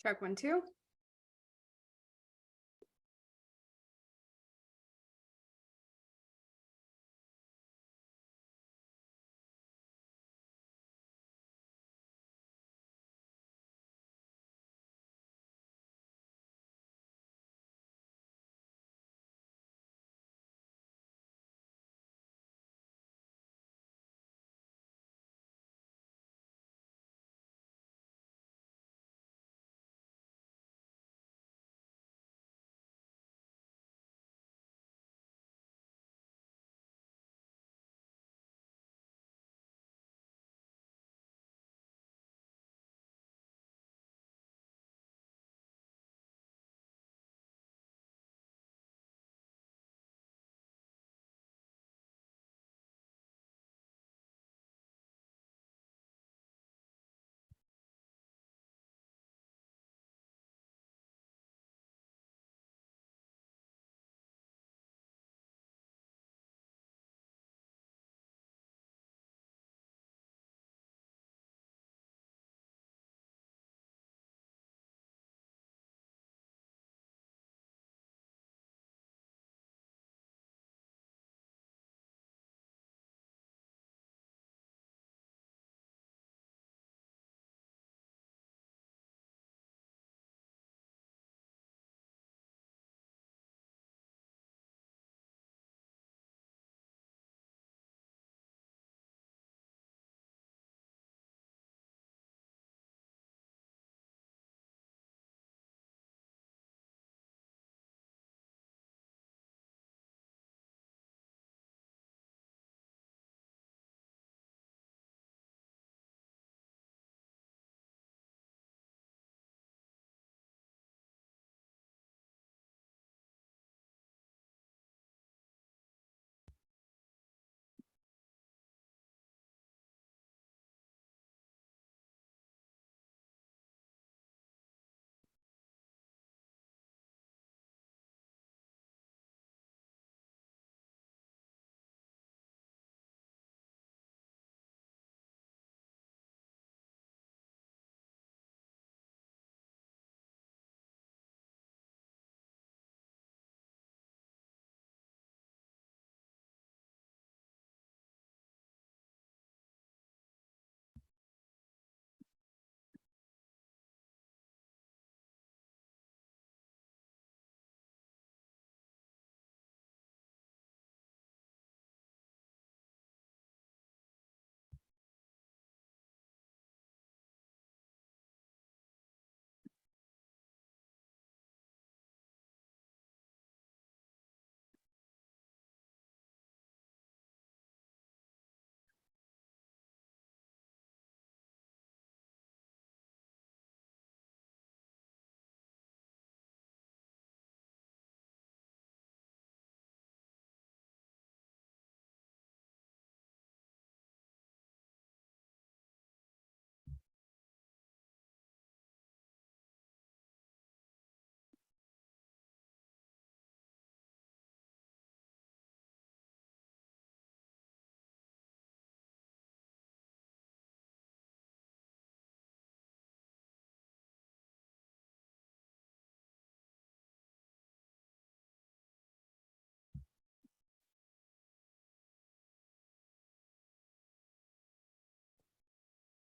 Check 1, 2.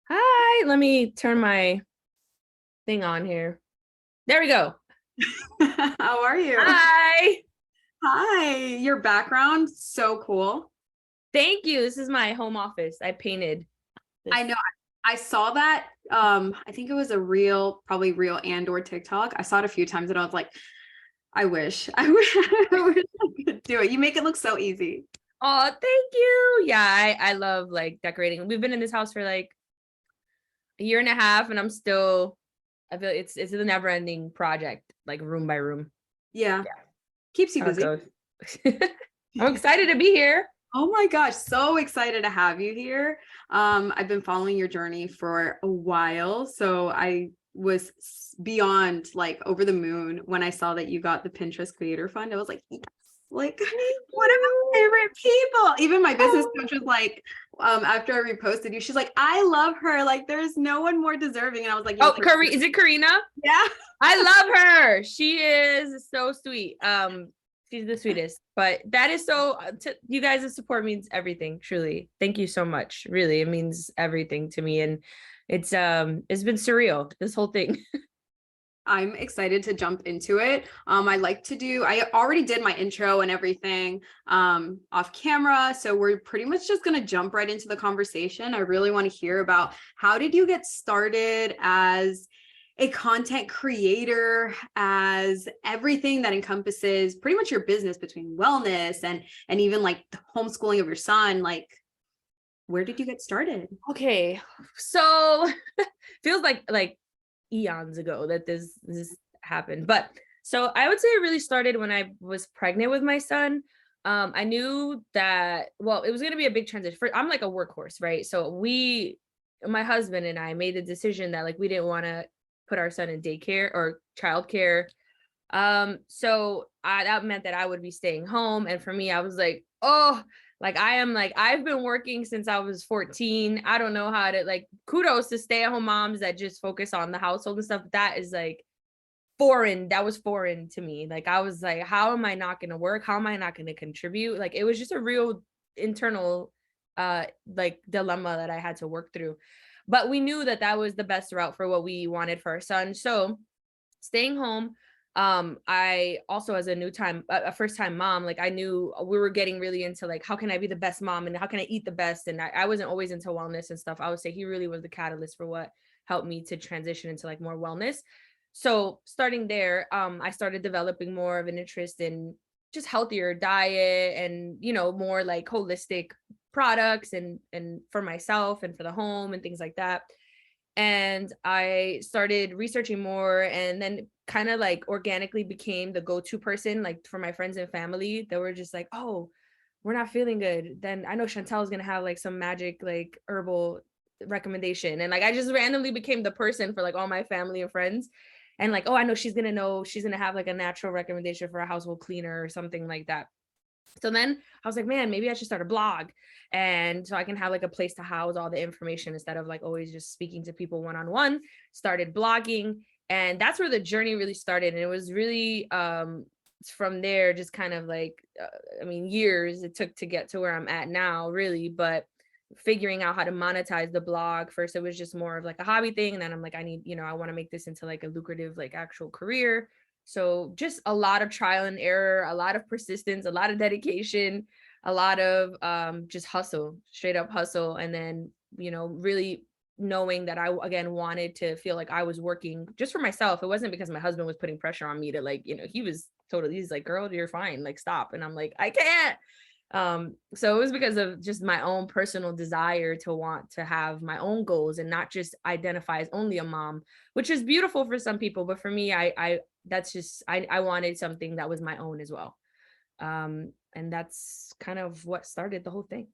Hi, let me turn my thing on here. There we go. How are you? Hi. Hi. Your background, so cool. Thank you. This is my home office. I painted this. I know. I saw that. I think it was probably real and/or TikTok. I saw it a few times and I was like, I wish I could do it. You make it look so easy. Oh, thank you. Yeah, I love like decorating. We've been in this house for like a year and a half, and I feel it's a never ending project, like room by room. Yeah. Keeps you busy. I'm excited to be here. Oh my gosh, so excited to have you here. I've been following your journey for a while, so I was beyond like over the moon when I saw that you got the Pinterest Creator Fund. I was like, yes, like one of my favorite people. Even my business coach was like, after I reposted you, she's like, I love her. Like, there's no one more deserving. And I was like, Oh, is it Karina? Yeah. I love her. She is so sweet. She's the sweetest. But that is so. You guys' support means everything. Truly, thank you so much. Really, it means everything to me, and it's been surreal. This whole thing. I'm excited to jump into it. I already did my intro and everything off camera. So we're pretty much just going to jump right into the conversation. I really want to hear about, how did you get started as a content creator, as everything that encompasses pretty much your business between wellness and even like the homeschooling of your son? Like, where did you get started? Okay, so feels like eons ago that this happened, but so I would say it really started when I was pregnant with my son. I knew that, well, it was going to be a big transition. I'm like a workhorse, right? So my husband and I made the decision that like we didn't want to put our son in daycare or childcare. So that meant that I would be staying home, and for me, I was like, oh, like I've been working since I was 14. I don't know how to, like, kudos to stay-at-home moms that just focus on the household and stuff. That is like foreign. That was foreign to me. Like I was like, how am I not going to work? How am I not going to contribute? Like it was just a real internal like dilemma that I had to work through. But we knew that that was the best route for what we wanted for our son. So staying home. I also, as a first time mom, like I knew we were getting really into like, how can I be the best mom and how can I eat the best? And I wasn't always into wellness and stuff. I would say he really was the catalyst for what helped me to transition into like more wellness. So starting there, I started developing more of an interest in just healthier diet and, more like holistic products and for myself and for the home and things like that. And I started researching more, and then kind of like organically became the go-to person, like for my friends and family. They were just like, oh, we're not feeling good. Then I know Chantel is going to have like some magic, like herbal recommendation. And like, I just randomly became the person for like all my family and friends. And like, oh, I know she's going to have like a natural recommendation for a household cleaner or something like that. So then I was like, man, maybe I should start a blog. And so I can have like a place to house all the information instead of like always just speaking to people one-on-one. Started blogging. And that's where the journey really started. And it was really from there, just kind of like, years it took to get to where I'm at now, really. But figuring out how to monetize the blog. First, it was just more of like a hobby thing. And then I'm like, I want to make this into like a lucrative, like actual career. So just a lot of trial and error, a lot of persistence, a lot of dedication, a lot of just hustle, straight up hustle. And then, really knowing that I, again, wanted to feel like I was working just for myself. It wasn't because my husband was putting pressure on me to like, he's like, girl, you're fine, like stop. And I'm like, I can't. So it was because of just my own personal desire to want to have my own goals and not just identify as only a mom, which is beautiful for some people. But for me, I wanted something that was my own as well. And that's kind of what started the whole thing.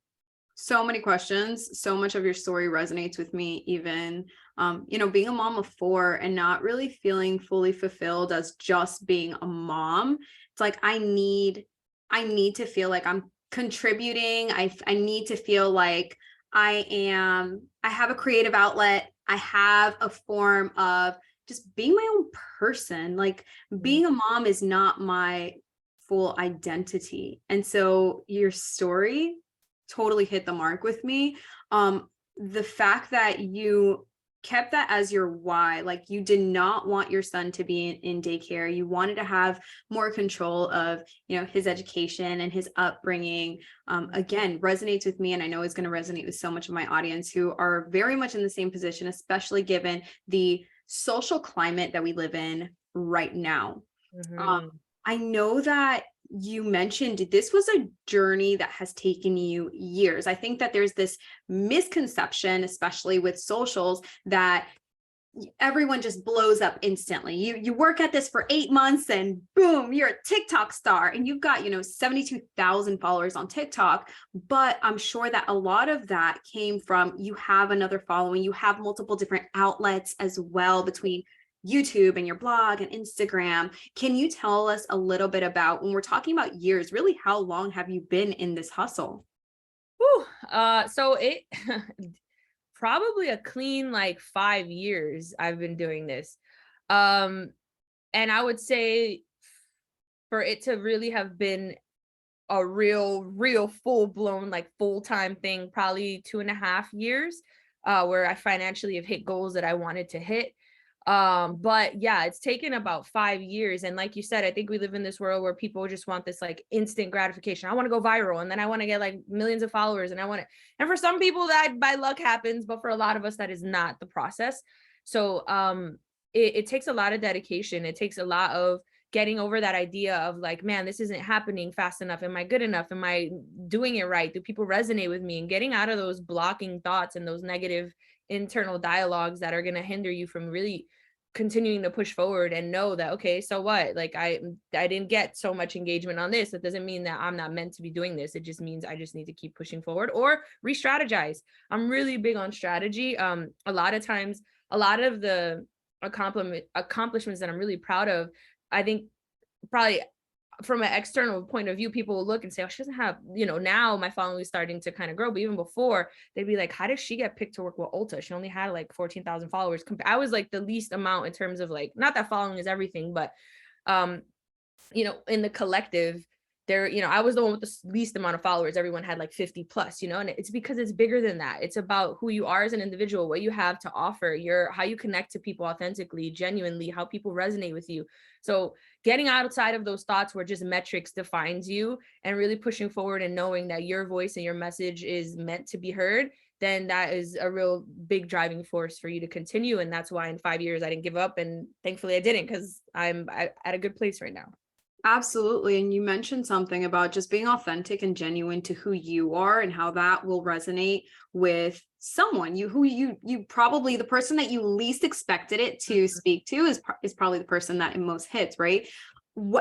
So many questions. So much of your story resonates with me, even, being a mom of 4 and not really feeling fully fulfilled as just being a mom. It's like, I need to feel like I'm contributing. I need to feel like I have a creative outlet. I have a form of just being my own person. Like being a mom is not my full identity. And so your story totally hit the mark with me. The fact that you kept that as your why, like you did not want your son to be in daycare. You wanted to have more control of, his education and his upbringing. Again, resonates with me. And I know it's going to resonate with so much of my audience who are very much in the same position, especially given the social climate that we live in right now. I know that you mentioned this was a journey that has taken you years. I think that there's this misconception, especially with socials, that everyone just blows up instantly. You work at this for 8 months and boom, you're a TikTok star and you've got, 72,000 followers on TikTok. But I'm sure that a lot of that came from, you have another following, you have multiple different outlets as well between YouTube and your blog and Instagram. Can you tell us a little bit about, when we're talking about years, really how long have you been in this hustle? So it probably a clean like 5 years I've been doing this. Um, and I would say for it to really have been a real full blown, like full time thing, probably 2.5 years, where I financially have hit goals that I wanted to hit. But yeah, it's taken about 5 years. And like you said, I think we live in this world where people just want this like instant gratification. I want to go viral and then I want to get like millions of followers and and for some people that by luck happens, but for a lot of us, that is not the process. So it takes a lot of dedication. It takes a lot of getting over that idea of like, man, this isn't happening fast enough. Am I good enough? Am I doing it right? Do people resonate with me? And getting out of those blocking thoughts and those negative internal dialogues that are going to hinder you from really continuing to push forward and know that, okay, so what? Like I didn't get so much engagement on this. That doesn't mean that I'm not meant to be doing this. It just means I just need to keep pushing forward or re-strategize. I'm really big on strategy. A lot of times, a lot of the accomplishments that I'm really proud of, I think probably from an external point of view, people will look and say, oh, she doesn't have, now my following is starting to kind of grow. But even before, they'd be like, how does she get picked to work with Ulta? She only had like 14,000 followers. I was like the least amount in terms of like, not that following is everything, but, in the collective, there, I was the one with the least amount of followers. Everyone had like 50 plus, and it's because it's bigger than that. It's about who you are as an individual, what you have to offer, how you connect to people authentically, genuinely, how people resonate with you. So getting outside of those thoughts where just metrics defines you and really pushing forward and knowing that your voice and your message is meant to be heard, then that is a real big driving force for you to continue. And that's why in 5 years, I didn't give up. And thankfully I didn't, because I'm at a good place right now. Absolutely. And you mentioned something about just being authentic and genuine to who you are and how that will resonate with someone you probably the person that you least expected it to speak to is probably the person that it most hits, right?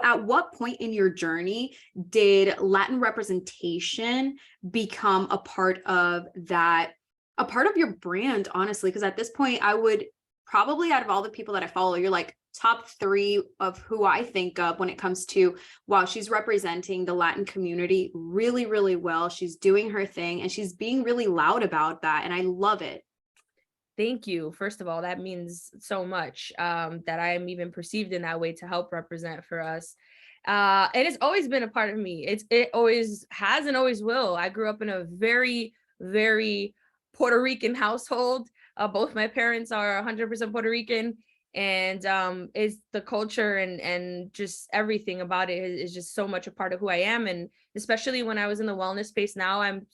At what point in your journey did Latin representation become a part of your brand, honestly? Because at this point, I would probably, out of all the people that I follow, you're like top 3 of who I think of when it comes to, wow, she's representing the Latin community really, really well. She's doing her thing and she's being really loud about that. And I love it. Thank you. First of all, that means so much, that I am even perceived in that way to help represent for us. It has always been a part of me. It always has and always will. I grew up in a very, very Puerto Rican household. Both my parents are 100% Puerto Rican, and is the culture and just everything about it is just so much a part of who I am. And especially when I was in the wellness space, now I'm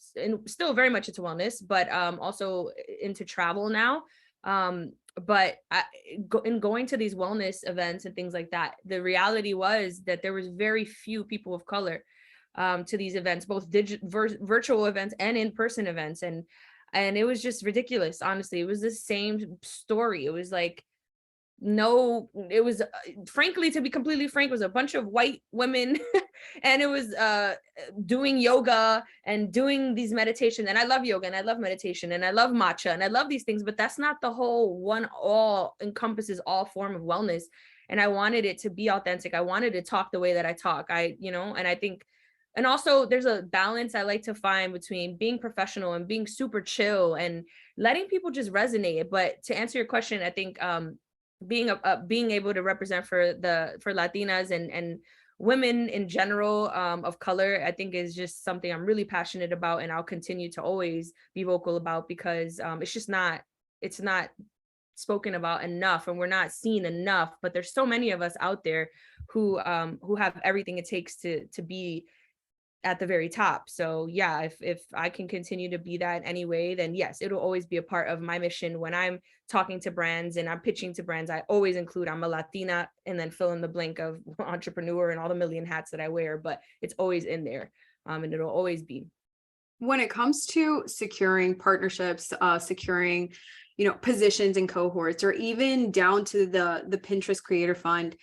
still very much into wellness, but also into travel now. But in going to these wellness events and things like that, the reality was that there was very few people of color to these events, both virtual events and in-person events. And it was just ridiculous. Honestly, it was the same story. It was like, no, it was frankly, to be completely frank, was a bunch of white women and it was doing yoga and doing these meditation. And I love yoga and I love meditation and I love matcha and I love these things, but that's not the whole one. All encompasses all form of wellness. And I wanted it to be authentic. I wanted to talk the way that I talk. And I think, and also there's a balance I like to find between being professional and being super chill and letting people just resonate. But to answer your question, I think being able to represent for Latinas and women in general, of color, I think is just something I'm really passionate about, and I'll continue to always be vocal about, because it's not spoken about enough and we're not seen enough. But there's so many of us out there who have everything it takes to be at the very top. So yeah, if I can continue to be that in any way, then yes, it'll always be a part of my mission. When I'm talking to brands and I'm pitching to brands, I always include I'm a Latina and then fill in the blank of entrepreneur and all the million hats that I wear, but it's always in there, and it'll always be. When it comes to securing partnerships, securing positions and cohorts, or even down to the Pinterest Creator Fund,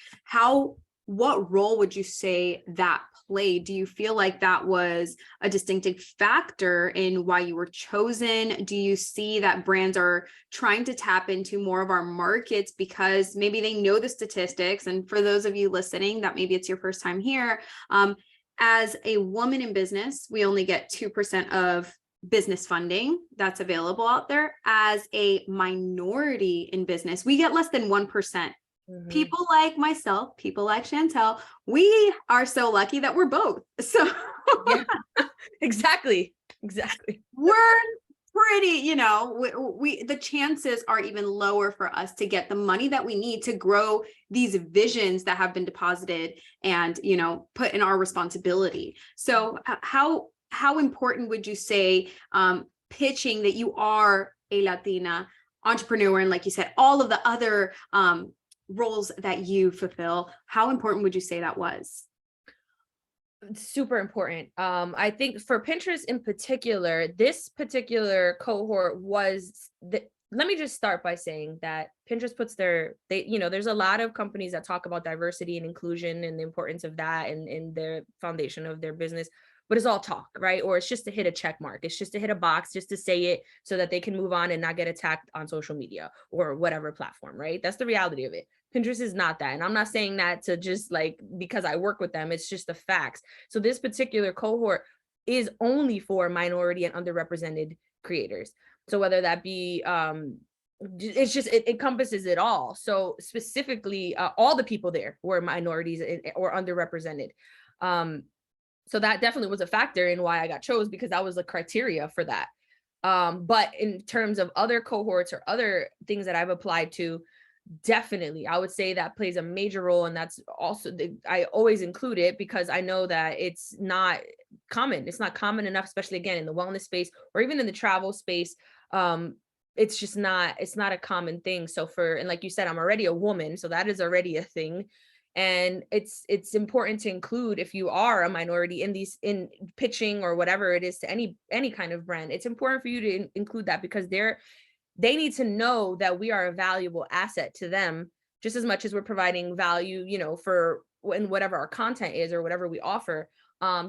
what role would you say that played? Do you feel like that was a distinctive factor in why you were chosen? Do you see that brands are trying to tap into more of our markets because maybe they know the statistics? And for those of you listening, that maybe it's your first time here, as a woman in business, we only get 2% of business funding that's available out there, as a minority in business, we get less than 1%. Mhm. People like myself, people like Chantel, we are so lucky that we're both. So Yeah, exactly. Exactly. we're pretty, the chances are even lower for us to get the money that we need to grow these visions that have been deposited and, put in our responsibility. So how important would you say pitching that you are a Latina entrepreneur, and like you said, all of the other roles that you fulfill, how important would you say that was? Super important. I think for Pinterest in particular, this particular cohort was let me just start by saying that Pinterest puts there's a lot of companies that talk about diversity and inclusion and the importance of that and in their foundation of their business, but it's all talk, right? Or it's just to hit a check mark. It's just to hit a box, just to say it so that they can move on and not get attacked on social media or whatever platform, right? That's the reality of it. Pinterest is not that. And I'm not saying that to just like, because I work with them, it's just the facts. So this particular cohort is only for minority and underrepresented creators. So whether that be, it's just, it encompasses it all. So specifically, all the people there were minorities or underrepresented. So that definitely was a factor in why I got chose, because that was the criteria for that. But in terms of other cohorts or other things that I've applied to, definitely, I would say that plays a major role. And that's also, I always include it because I know that it's not common. It's not common enough, especially again, in the wellness space or even in the travel space. It's just not, it's not a common thing. So and like you said, I'm already a woman, so that is already a thing. And it's important to include, if you are a minority in pitching or whatever it is to any kind of brand, it's important for you to include that, because they need to know that we are a valuable asset to them just as much as we're providing value, for in whatever our content is or whatever we offer.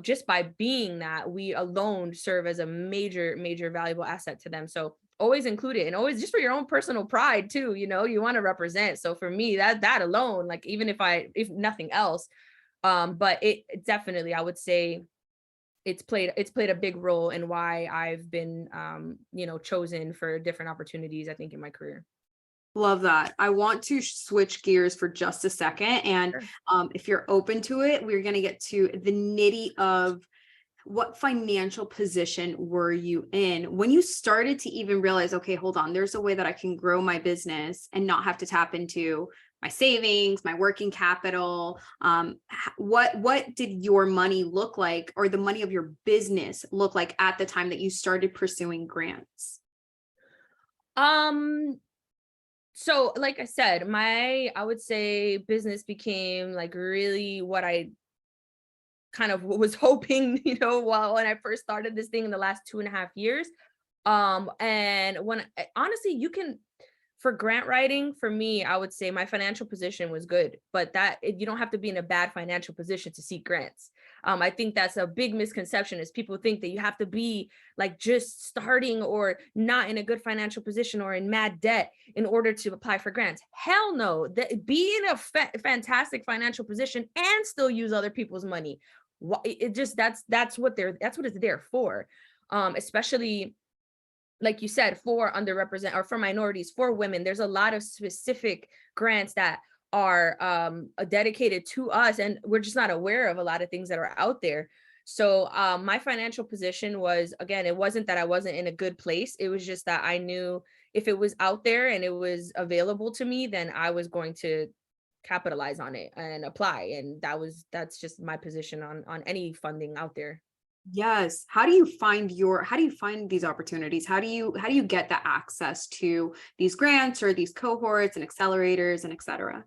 Just by being that, we alone serve as a major, major valuable asset to them. So always include it, and always just for your own personal pride too, you want to represent. So for me, that alone, like even if nothing else, but it definitely, I would say it's played a big role in why I've been chosen for different opportunities, I think, in my career. Love that. I want to switch gears for just a second. And Sure. if you're open to it, we're going to get to the nitty of what financial position were you in when you started to even realize, okay, hold on, there's a way that I can grow my business and not have to tap into my savings, my working capital. What did your money look like, or the money of your business look like at the time that you started pursuing grants? Um so like I said, I would say business became like really what I kind of was hoping, while when I first started this thing in the last 2.5 years. And honestly, for grant writing, for me, I would say my financial position was good, but you don't have to be in a bad financial position to seek grants. I think that's a big misconception, is people think that you have to be like just starting or not in a good financial position or in mad debt in order to apply for grants. Hell no, be in a fantastic financial position and still use other people's money. It just, that's what it's there for. Especially like you said, for underrepresented or for minorities, for women, there's a lot of specific grants that are dedicated to us, and we're just not aware of a lot of things that are out there. So my financial position was, again, it wasn't that I wasn't in a good place. It was just that I knew if it was out there and it was available to me, then I was going to capitalize on it and apply. And that's just my position on any funding out there. Yes. How do you find these opportunities? How do you get the access to these grants or these cohorts and accelerators and et cetera?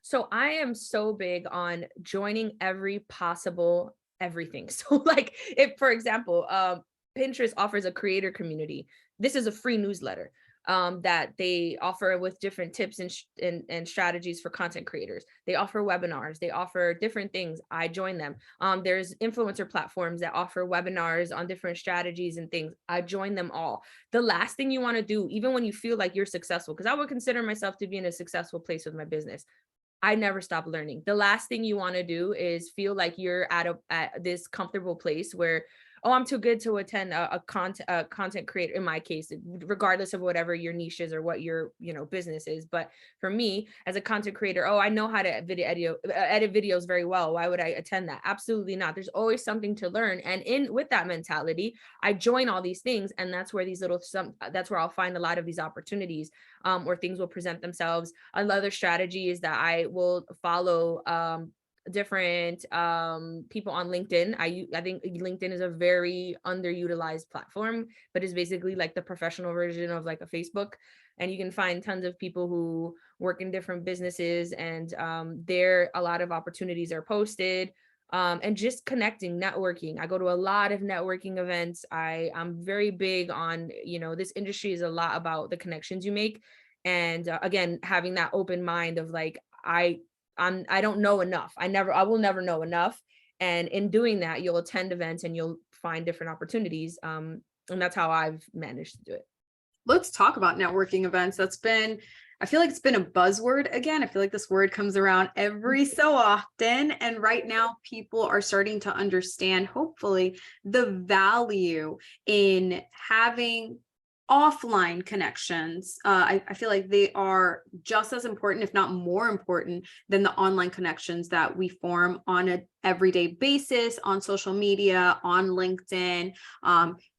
So I am so big on joining every possible everything. So like if, for example, Pinterest offers a creator community. This is a free newsletter that they offer with different tips and strategies for content creators. They offer webinars. They offer different things. I join them. There's influencer platforms that offer webinars on different strategies and things. I join them all. The last thing you want to do, even when you feel like you're successful, because I would consider myself to be in a successful place with my business, I never stop learning. The last thing you want to do is feel like you're at this comfortable place where, oh, I'm too good to attend a content creator, in my case, regardless of whatever your niche is or what your, business is. But for me as a content creator, oh, I know how to edit videos very well. Why would I attend that? Absolutely not. There's always something to learn. And with that mentality, I join all these things. And that's where that's where I'll find a lot of these opportunities, where things will present themselves. Another strategy is that I will follow different people on LinkedIn. I think LinkedIn is a very underutilized platform, but it's basically like the professional version of like a Facebook. And you can find tons of people who work in different businesses, and there a lot of opportunities are posted. And just connecting, networking. I go to a lot of networking events. I'm very big on, this industry is a lot about the connections you make. And again, having that open mind of like, I don't know enough. I will never know enough. And in doing that, you'll attend events and you'll find different opportunities. And that's how I've managed to do it. Let's talk about networking events. I feel like it's been a buzzword again. I feel like this word comes around every so often. And right now people are starting to understand, hopefully, the value in having offline connections. I feel like they are just as important, if not more important, than the online connections that we form on an everyday basis on social media, on LinkedIn,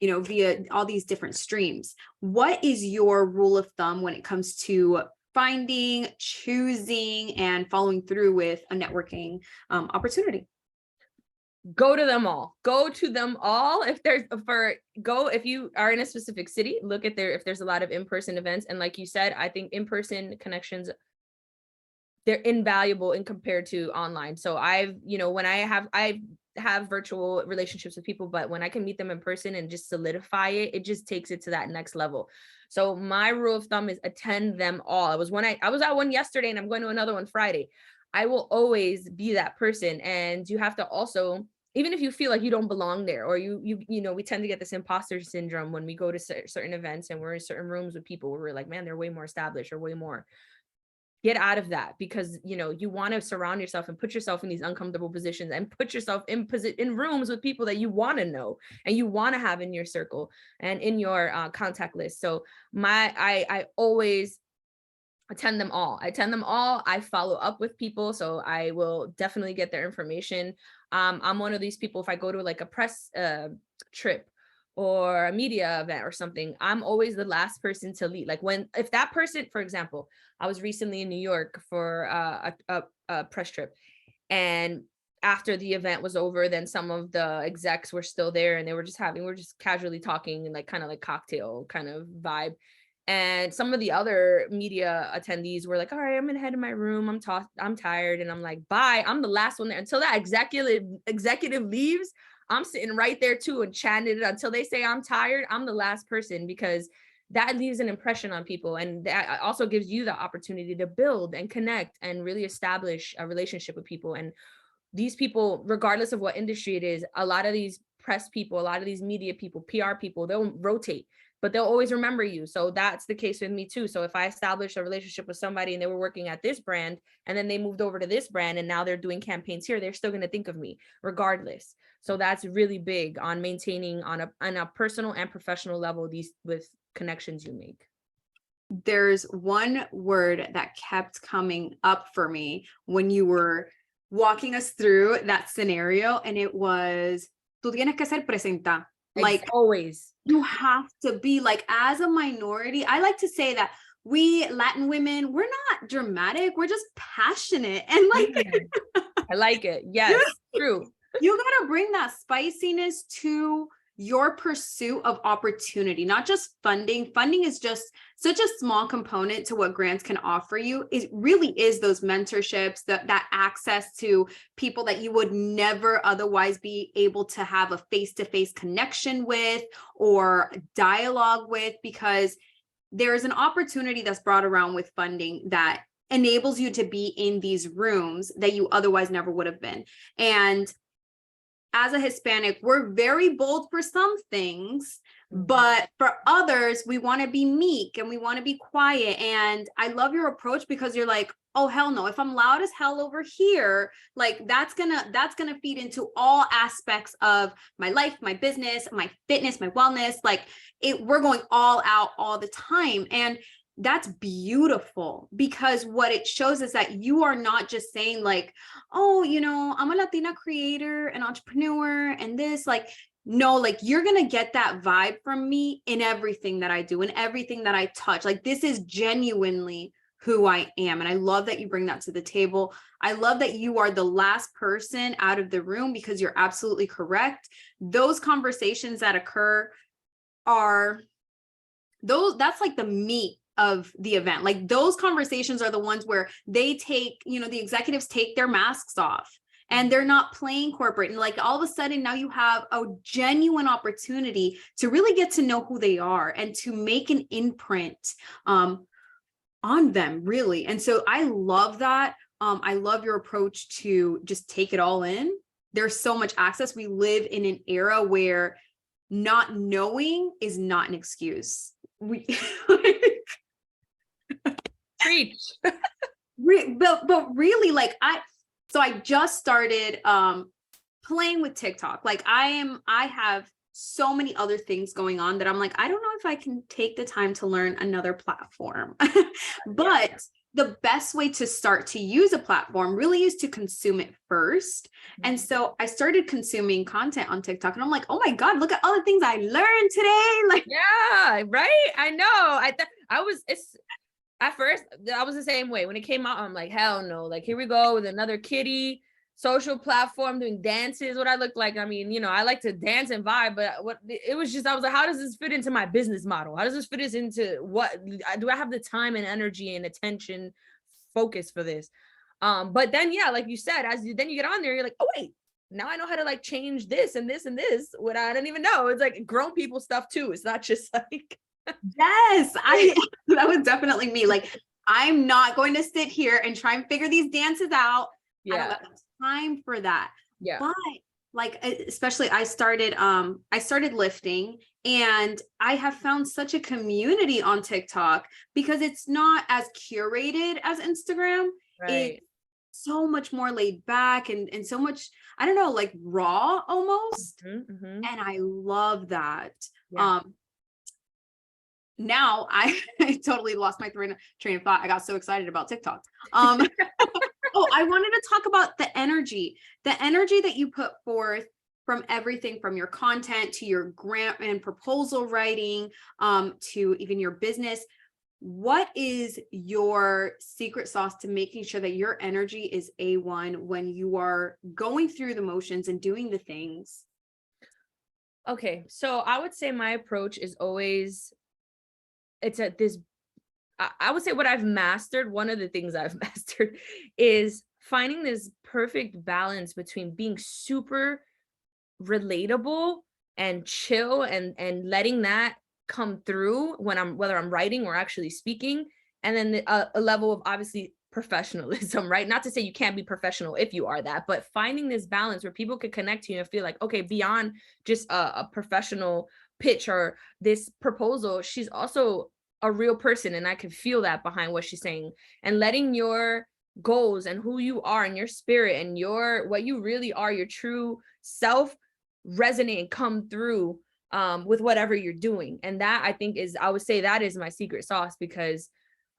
via all these different streams. What is your rule of thumb when it comes to finding, choosing, and following through with a networking opportunity? Go to them all. If you are in a specific city, look at if there's a lot of in-person events. And like you said, I think in-person connections, they're invaluable in compared to online. So when I have virtual relationships with people, but when I can meet them in person and just solidify it, it just takes it to that next level. So my rule of thumb is attend them all. I was at one yesterday and I'm going to another one Friday. I will always be that person. And you have to also, even if you feel like you don't belong there, or we tend to get this imposter syndrome when we go to certain events and we're in certain rooms with people where we're like, man, they're way more established or way more. Get out of that, because you want to surround yourself and put yourself in these uncomfortable positions and put yourself in rooms with people that you want to know and you want to have in your circle and in your contact list. So I always attend them all. I follow up with people, so I will definitely get their information. I'm one of these people, if I go to like a press trip or a media event or something, I'm always the last person to leave. Like if that person, for example, I was recently in New York for a press trip, and after the event was over, then some of the execs were still there and we're just casually talking and like kind of like cocktail kind of vibe. And some of the other media attendees were like, all right, I'm gonna head to my room. I'm tired. And I'm like, bye. I'm the last one there until that executive leaves. I'm sitting right there too and chatting it until they say I'm tired. I'm the last person, because that leaves an impression on people. And that also gives you the opportunity to build and connect and really establish a relationship with people. And these people, regardless of what industry it is, a lot of these press people, a lot of these media people, PR people, they'll rotate, but they'll always remember you. So that's the case with me too. So if I establish a relationship with somebody and they were working at this brand and then they moved over to this brand and now they're doing campaigns here, they're still going to think of me regardless. So that's really big on maintaining on a personal and professional level these with connections you make. There's one word that kept coming up for me when you were walking us through that scenario, and it was tú tienes que ser presenta. Like always, you have to be, like, as a minority. I like to say that we Latin women, we're not dramatic, we're just passionate, and like I like it. Yes, true. You gotta bring that spiciness to your pursuit of opportunity, not just funding. Funding is just such a small component to what grants can offer you. It really is those mentorships, that access to people that you would never otherwise be able to have a face-to-face connection with or dialogue with, because there's an opportunity that's brought around with funding that enables you to be in these rooms that you otherwise never would have been. And as a Hispanic, we're very bold for some things, but for others, we want to be meek and we want to be quiet. And I love your approach because you're like, oh, hell no, if I'm loud as hell over here, like that's gonna feed into all aspects of my life, my business, my fitness, my wellness. Like we're going all out all the time. And that's beautiful, because what it shows is that you are not just saying like, oh, I'm a Latina creator and entrepreneur and this, like, no, like you're going to get that vibe from me in everything that I do and everything that I touch. Like this is genuinely who I am. And I love that you bring that to the table. I love that you are the last person out of the room, because you're absolutely correct. Those conversations that occur that's like the meat of the event. Like those conversations are the ones where they take, the executives take their masks off and they're not playing corporate. And like all of a sudden now you have a genuine opportunity to really get to know who they are and to make an imprint on them, really. And so I love that. I love your approach to just take it all in. There's so much access. We live in an era where not knowing is not an excuse. Preach. But really, like I just started playing with TikTok. Like I have so many other things going on that I'm like, I don't know if I can take the time to learn another platform. But the best way to start to use a platform really is to consume it first. And so I started consuming content on TikTok and I'm like, oh my God, look at all the things I learned today. Like, yeah, right. I know. At first, I was the same way. When it came out, I'm like, hell no. Like, here we go with another kiddie social platform doing dances. What I look like. I mean, I like to dance and vibe, but I was like, how does this fit into my business model? How does this fit into what do I have the time and energy and attention focus for this? But then, yeah, like you said, then you get on there, you're like, oh wait, now I know how to like change this and this and this. What I didn't even know. It's like grown people stuff too. It's not just like. Yes, that was definitely me. Like, I'm not going to sit here and try and figure these dances out. I don't have time for that. Yeah. But like, especially I started lifting, and I have found such a community on TikTok because it's not as curated as Instagram. Right. It's so much more laid back and so much, I don't know, like raw almost. And I love that. Yeah. Now I totally lost my train of thought. I got so excited about TikTok. Oh, I wanted to talk about the energy that you put forth from everything from your content to your grant and proposal writing, to even your business. What is your secret sauce to making sure that your energy is A1 when you are going through the motions and doing the things? Okay, so I would say my approach is always, I would say what I've mastered, one of the things I've mastered is finding this perfect balance between being super relatable and chill and letting that come through whether I'm writing or actually speaking, and then a level of obviously professionalism, right? Not to say you can't be professional if you are that, but finding this balance where people could connect to you and feel like, okay, beyond just a professional pitch or this proposal, she's also a real person and I can feel that behind what she's saying, and letting your goals and who you are and your spirit and what you really are, your true self, resonate and come through with whatever you're doing. And that, I think, I would say that is my secret sauce, because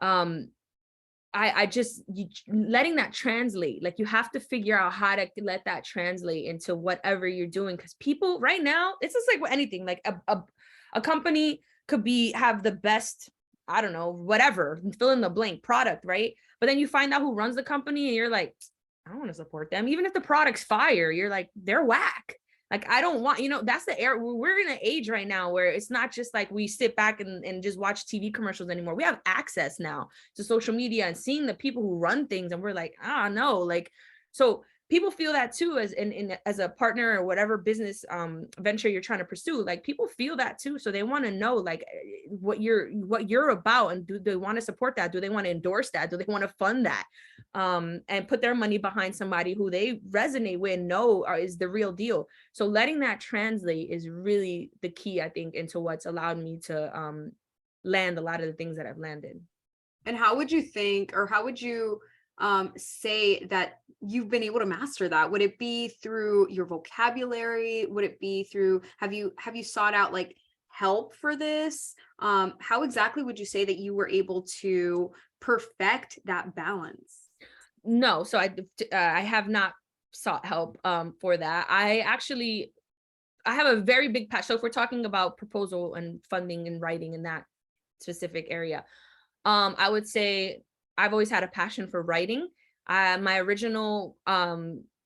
I just letting that translate. Like, you have to figure out how to let that translate into whatever you're doing, because people right now, it's just like with anything, like a company could have the best, I don't know, whatever, fill in the blank product, right? But then you find out who runs the company and you're like, I don't want to support them. Even if the product's fire, you're like, they're whack. Like, I don't want, that's the era. We're in an age right now where it's not just like we sit back and just watch TV commercials anymore. We have access now to social media and seeing the people who run things. And we're like, no, like, so people feel that too, as a partner or whatever business venture you're trying to pursue. Like people feel that too, so they want to know like what you're about, and do they want to support that? Do they want to endorse that? Do they want to fund that, and put their money behind somebody who they resonate with and know is the real deal? So letting that translate is really the key, I think, into what's allowed me to land a lot of the things that I've landed. And how would you think, or how would you say that you've been able to master that? Would it be through your vocabulary? Would it be through, have you sought out like help for this? How exactly would you say that you were able to perfect that balance? No, so I have not sought help for that. I have a very big passion. So if we're talking about proposal and funding and writing in that specific area, I would say I've always had a passion for writing. My original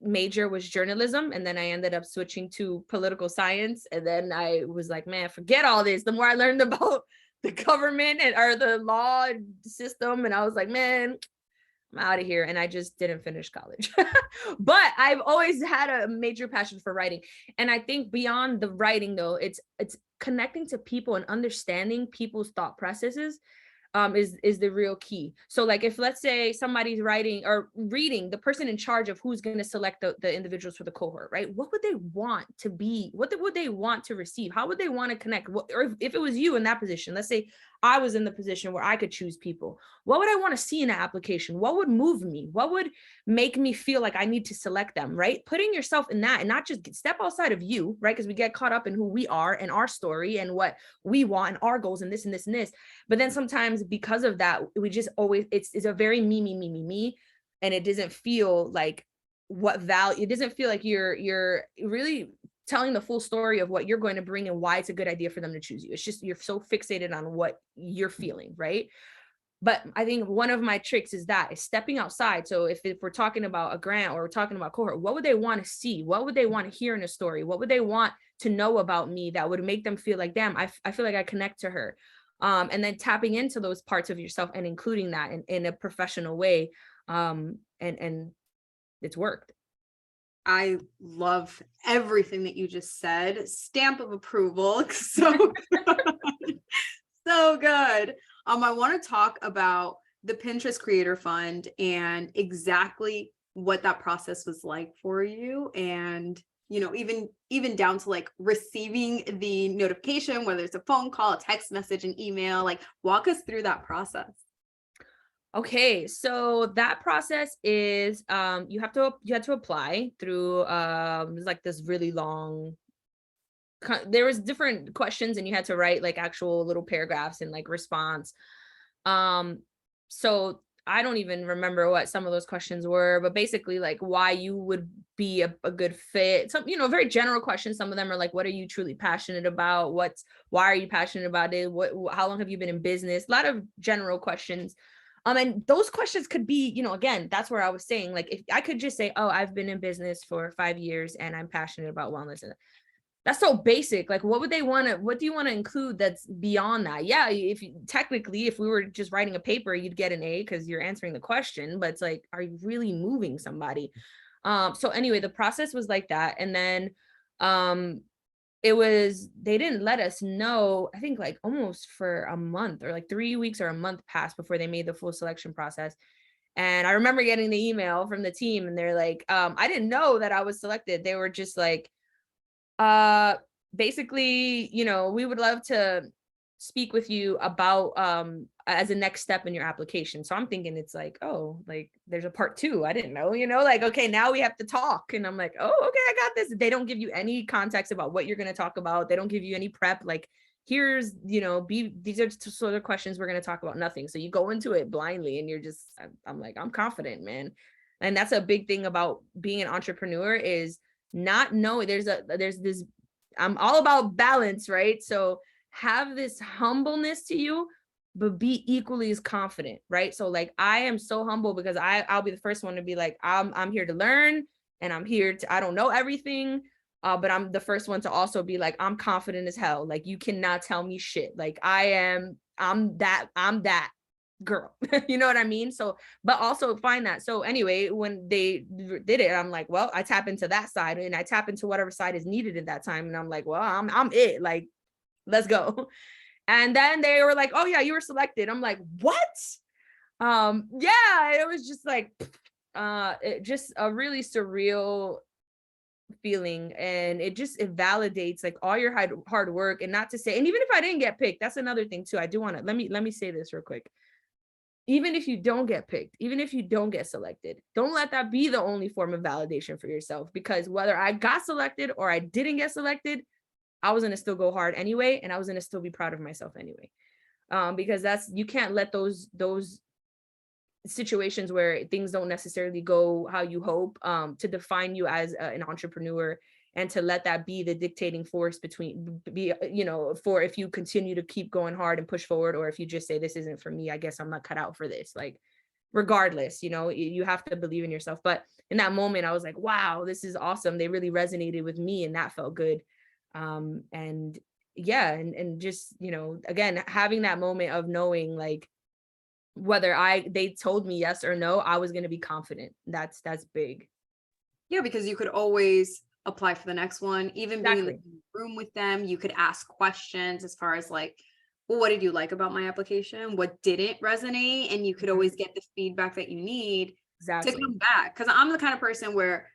major was journalism, and then I ended up switching to political science. And then I was like, man, forget all this. The more I learned about the government or the law system, and I was like, man, I'm out of here. And I just didn't finish college. But I've always had a major passion for writing. And I think beyond the writing though, it's connecting to people and understanding people's thought processes is the real key. So like if let's say somebody's writing or reading, the person in charge of who's going to select the individuals for the cohort, right? What would they want to be? What would they want to receive? How would they want to connect? Or if it was you in that position, let's say I was in the position where I could choose people, what would I want to see in an application? What would move me? What would make me feel like I need to select them, right? Putting yourself in that and not just step outside of you, right? Because we get caught up in who we are and our story and what we want and our goals and this and this and this. But then sometimes because of that, we just always, it's a very me. And it doesn't feel like what value, it doesn't feel like you're really telling the full story of what you're going to bring and why it's a good idea for them to choose you. It's just, you're so fixated on what you're feeling, right? But I think one of my tricks is stepping outside. So if we're talking about a grant or we're talking about cohort, what would they want to see? What would they want to hear in a story? What would they want to know about me that would make them feel like, damn, I feel like I connect to her. And then tapping into those parts of yourself and including that in a professional way. And it's worked. I love everything that you just said. Stamp of approval. So so good. I want to talk about the Pinterest Creator Fund and exactly what that process was like for you. And, you know, even down to like receiving the notification, whether it's a phone call, a text message, an email, like walk us through that process. Okay, so that process is you had to apply through like this really long, there was different questions and you had to write like actual little paragraphs and like response. So I don't even remember what some of those questions were, but basically like why you would be a good fit. Some, you know, very general questions. Some of them are like, what are you truly passionate about? Why are you passionate about it? How long have you been in business? A lot of general questions. And those questions could be, you know, again, that's where I was saying, like, if I could just say, oh, I've been in business for 5 years and I'm passionate about wellness. And that's so basic. Like, what do you want to include that's beyond that? Yeah, technically, if we were just writing a paper, you'd get an A because you're answering the question, but it's like, are you really moving somebody? So anyway, the process was like that. And then they didn't let us know, I think like almost for a month or like 3 weeks or a month passed before they made the full selection process. And I remember getting the email from the team and they're like, I didn't know that I was selected. They were just like, basically, you know, we would love to speak with you about as a next step in your application. So I'm thinking it's like, oh, like there's a part 2. I didn't know, you know, like, okay, now we have to talk. And I'm like, oh, okay, I got this. They don't give you any context about what you're going to talk about. They don't give you any prep. Like, here's, you know, these are sort of questions we're going to talk about, nothing. So you go into it blindly and you're just, I'm like, I'm confident, man. And that's a big thing about being an entrepreneur is not knowing there's this, I'm all about balance, right? So have this humbleness to you, but be equally as confident, right? So like, I am so humble because I'll be the first one to be like, I'm here to learn and I don't know everything. But I'm the first one to also be like, I'm confident as hell. Like, you cannot tell me shit. Like I'm that. girl. You know what I mean? So, but also find that. So anyway, when they did it, I'm like, well, I tap into that side and I tap into whatever side is needed at that time. And I'm like, well, I'm it. Like, let's go. And then they were like, oh yeah, you were selected. I'm like, what? Yeah, it was just like, just a really surreal feeling, and it validates like all your hard work. And not to say, and even if I didn't get picked, that's another thing too. I do want to let me say this real quick. Even if you don't get picked, even if you don't get selected, don't let that be the only form of validation for yourself, because whether I got selected or I didn't get selected, I was going to still go hard anyway, and I was going to still be proud of myself anyway. Because you can't let those situations where things don't necessarily go how you hope to define you as an entrepreneur, and to let that be the dictating force for if you continue to keep going hard and push forward, or if you just say, this isn't for me, I guess I'm not cut out for this. Like, regardless, you have to believe in yourself. But in that moment, I was like, wow, this is awesome. They really resonated with me, and that felt good. And yeah, and just, again, having that moment of knowing, like, whether they told me yes or no, I was going to be confident. That's big. Yeah, because you could always apply for the next one. Even being in Exactly. the room with them, you could ask questions as far as like, well, what did you like about my application? What didn't resonate? And you could always get the feedback that you need to Exactly. come back. Because I'm the kind of person where,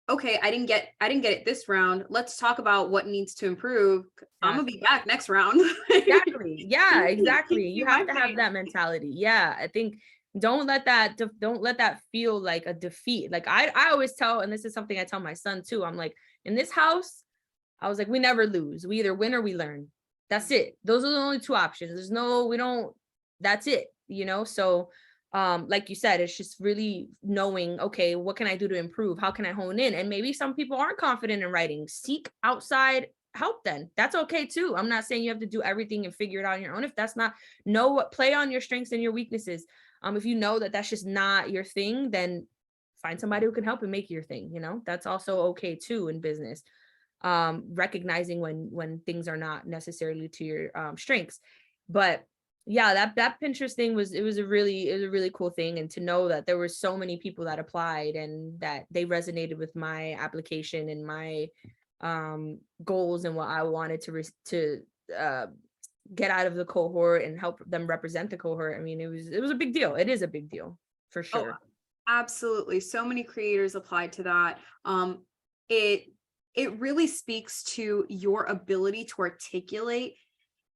okay, I didn't get it this round. Let's talk about what needs to improve. I'm gonna be back next round. Exactly. Yeah, exactly. You See my have to have face. that mentality. Yeah, I think don't let that feel like a defeat. Like, I always tell, and this is something I tell my son too. I'm like, in this house, I was like, we never lose. We either win or we learn. That's it. Those are the only two options. That's it, So like you said, it's just really knowing, okay, what can I do to improve? How can I hone in? And maybe some people aren't confident in writing. Seek outside help, then that's okay too. I'm not saying you have to do everything and figure it out on your own. If that's not, play on your strengths and your weaknesses. If you know that that's just not your thing, then find somebody who can help and make your thing. That's also okay too in business. Recognizing when things are not necessarily to your strengths. But yeah, that Pinterest thing was a really cool thing. And to know that there were so many people that applied, and that they resonated with my application and my goals and what I wanted to get out of the cohort and help them represent the cohort. I mean, it was a big deal. It is a big deal for Oh, sure. absolutely. So many creators applied to that. It really speaks to your ability to articulate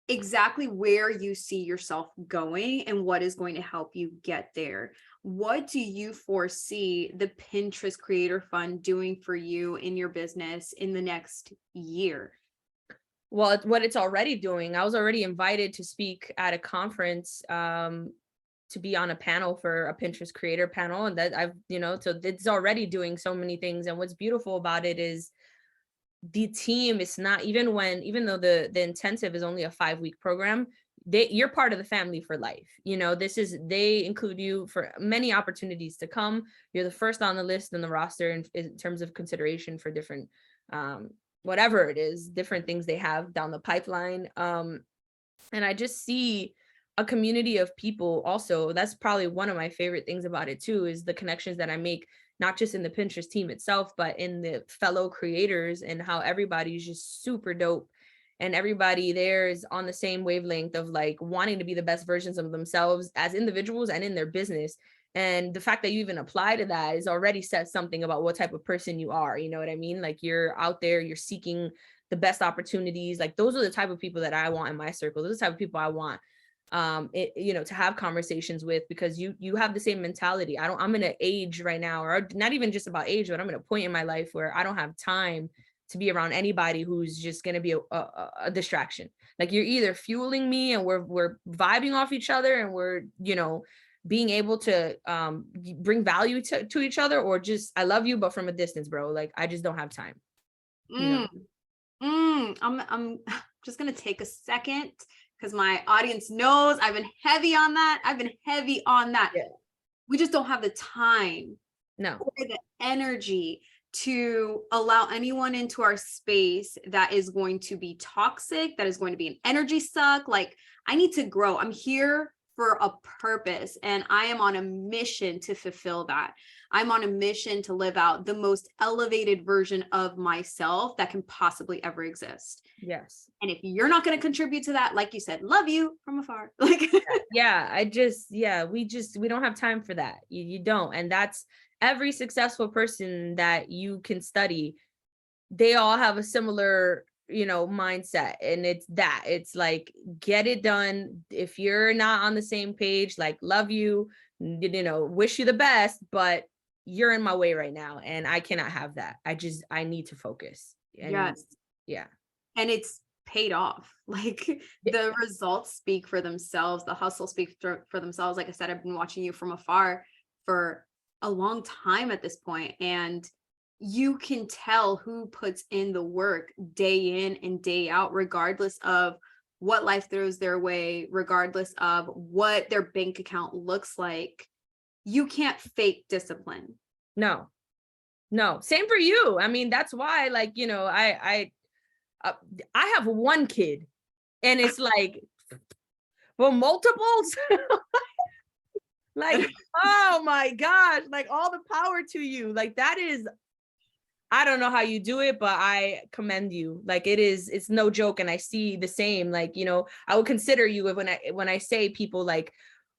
exactly where you see yourself going and what is going to help you get there. What do you foresee the Pinterest Creator Fund doing for you in your business in the next year? Well, what it's already doing, I was already invited to speak at a conference, to be on a panel for a Pinterest creator panel. And that so it's already doing so many things. And what's beautiful about it is the team is not, even though the intensive is only a 5-week program, you're part of the family for life. They include you for many opportunities to come. You're the first on the list and the roster in terms of consideration for different, whatever it is, different things they have down the pipeline. And I just see a community of people. Also, that's probably one of my favorite things about it too, is the connections that I make, not just in the Pinterest team itself, but in the fellow creators, and how everybody's just super dope. And everybody there is on the same wavelength of like wanting to be the best versions of themselves as individuals and in their business. And the fact that you even apply to that is already says something about what type of person you are. You know what I mean? Like, you're out there, you're seeking the best opportunities. Like, those are the type of people that I want in my circle. Those are the type of people I want to have conversations with, because you have the same mentality. I'm in an age right now, or not even just about age, but I'm in a point in my life where I don't have time to be around anybody who's just going to be a distraction. Like, you're either fueling me and we're vibing off each other, and we're being able to bring value to each other, or just, I love you but from a distance, bro. Like, I just don't have time. I'm just gonna take a second, because my audience knows I've been heavy on that. Yeah. We just don't have the time No. or the energy to allow anyone into our space that is going to be toxic, that is going to be an energy suck. Like, I need to grow. I'm here for a purpose, and I am on a mission to fulfill that. I'm on a mission to live out the most elevated version of myself that can possibly ever exist. Yes. And if you're not going to contribute to that, like you said, love you from afar. Like, yeah, we don't have time for that. You don't. And that's every successful person that you can study. They all have a similar, mindset. And it's like, get it done. If you're not on the same page, like, love you, wish you the best, but you're in my way right now. And I cannot have that. I need to focus. And yes. yeah. And it's paid off. Like, the results speak for themselves. The hustle speaks for themselves. Like I said, I've been watching you from afar for a long time at this point, and you can tell who puts in the work day in and day out, regardless of what life throws their way, regardless of what their bank account looks like. You can't fake discipline. No, same for you. I mean, that's why, like, I have one kid, and it's like, well, multiples. Like, oh my gosh, like, all the power to you. Like, that is, I don't know how you do it, but I commend you. Like, it's no joke. And I see the same, like, I would consider you when I say people like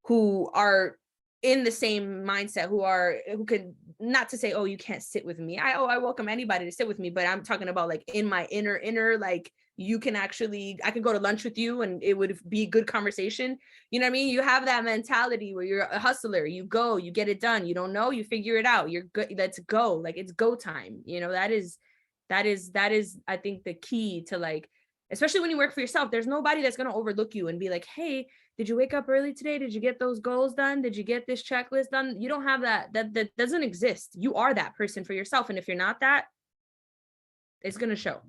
who are in the same mindset, who can, not to say, oh, you can't sit with me. I welcome anybody to sit with me, but I'm talking about like in my inner, like, I can go to lunch with you and it would be good conversation. You know what I mean? You have that mentality where you're a hustler, you go, you get it done. You don't know, you figure it out. You're good. Let's go. Like, it's go time. That is, I think, the key to, like, especially when you work for yourself, there's nobody that's going to overlook you and be like, hey, did you wake up early today? Did you get those goals done? Did you get this checklist done? You don't have that. That doesn't exist. You are that person for yourself. And if you're not that, it's going to show.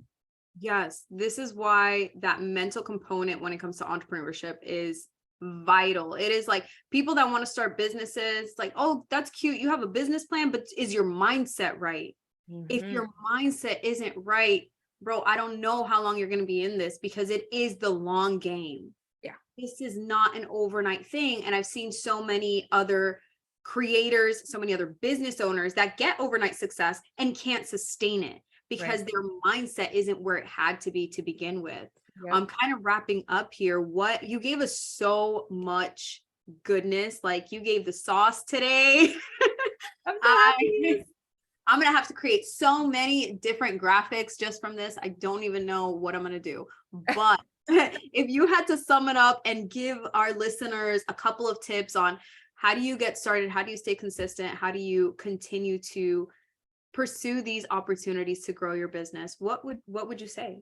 Yes, this is why that mental component when it comes to entrepreneurship is vital. It is like, people that want to start businesses, like, oh, that's cute, you have a business plan, but is your mindset right? Mm-hmm. If your mindset isn't right, bro, I don't know how long you're going to be in this, because it is the long game. Yeah. This is not an overnight thing. And I've seen so many other creators, so many other business owners that get overnight success and can't sustain it, because right, their mindset isn't where it had to be to begin with. Yep. I'm kind of wrapping up here. What you gave us so much goodness. Like, you gave the sauce today. I'm so happy. I'm going to have to create so many different graphics just from this. I don't even know what I'm going to do. But if you had to sum it up and give our listeners a couple of tips on how do you get started, how do you stay consistent, how do you continue to pursue these opportunities to grow your business, what would you say?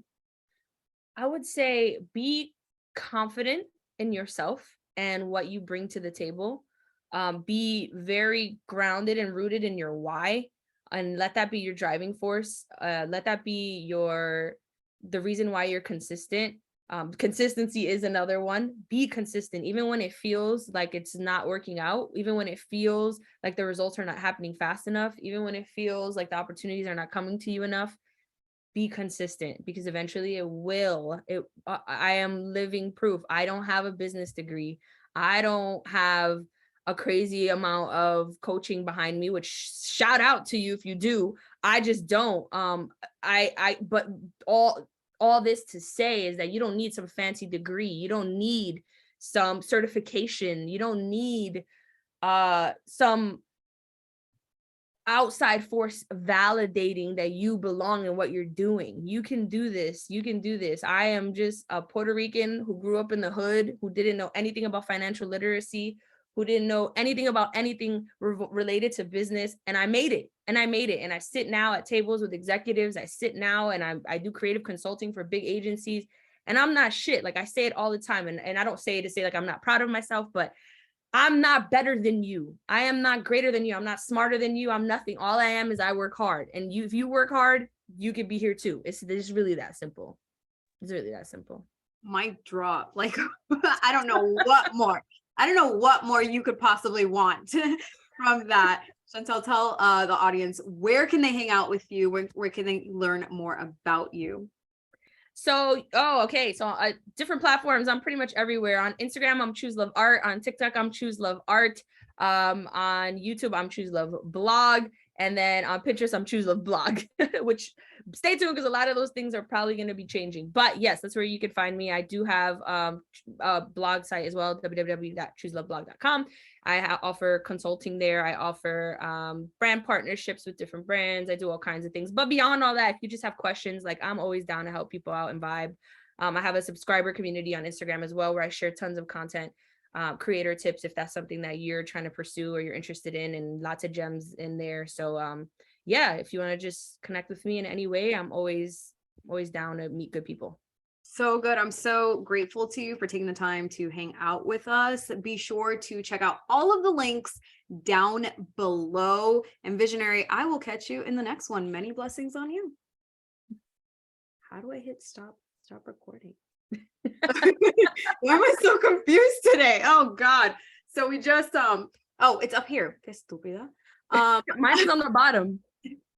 I would say be confident in yourself and what you bring to the table. Be very grounded and rooted in your why, and let that be your driving force. Let that be the reason why you're consistent. Consistency is another one. Be consistent, even when it feels like it's not working out, even when it feels like the results are not happening fast enough, even when it feels like the opportunities are not coming to you enough. Be consistent, because eventually it will. I am living proof. I don't have a business degree. I don't have a crazy amount of coaching behind me, which shout out to you if you do. I just don't. But all this to say is that you don't need some fancy degree. You don't need some certification. You don't need some outside force validating that you belong in what you're doing. You can do this. You can do this. I am just a Puerto Rican who grew up in the hood, who didn't know anything about financial literacy, who didn't know anything about anything related to business. And I made it. And I sit now at tables with executives. I sit now and I do creative consulting for big agencies. And I'm not shit. Like, I say it all the time. And I don't say it to say like I'm not proud of myself, but I'm not better than you. I am not greater than you. I'm not smarter than you. I'm nothing. All I am is I work hard. And if you work hard, you could be here too. It's really that simple. It's really that simple. Mic drop. Like, I don't know what more. I don't know what more you could possibly want from that. Chantel, tell the audience, where can they hang out with you? Where can they learn more about you? Okay. So different platforms. I'm pretty much everywhere. On Instagram, I'm Choose Love Art. On TikTok, I'm Choose Love Art. On YouTube, I'm Choose Love Blog. And then on Pinterest, I'm Choose Love Blog, which stay tuned because a lot of those things are probably going to be changing. But yes, that's where you can find me. I do have a blog site as well, www.chooseloveblog.com. I offer consulting there. I offer brand partnerships with different brands. I do all kinds of things. But beyond all that, if you just have questions, like I'm always down to help people out and vibe. I have a subscriber community on Instagram as well, where I share tons of content, creator tips, if that's something that you're trying to pursue or you're interested in, and lots of gems in there. So yeah, if you want to just connect with me in any way, I'm always down to meet good people. So good. I'm so grateful to you for taking the time to hang out with us. Be sure to check out all of the links down below. And Visionary, I will catch you in the next one. Many blessings on you. How do I hit stop recording? Why am I so confused today? Oh God. So we just oh, it's up here. Que estúpida. Mine is on the bottom.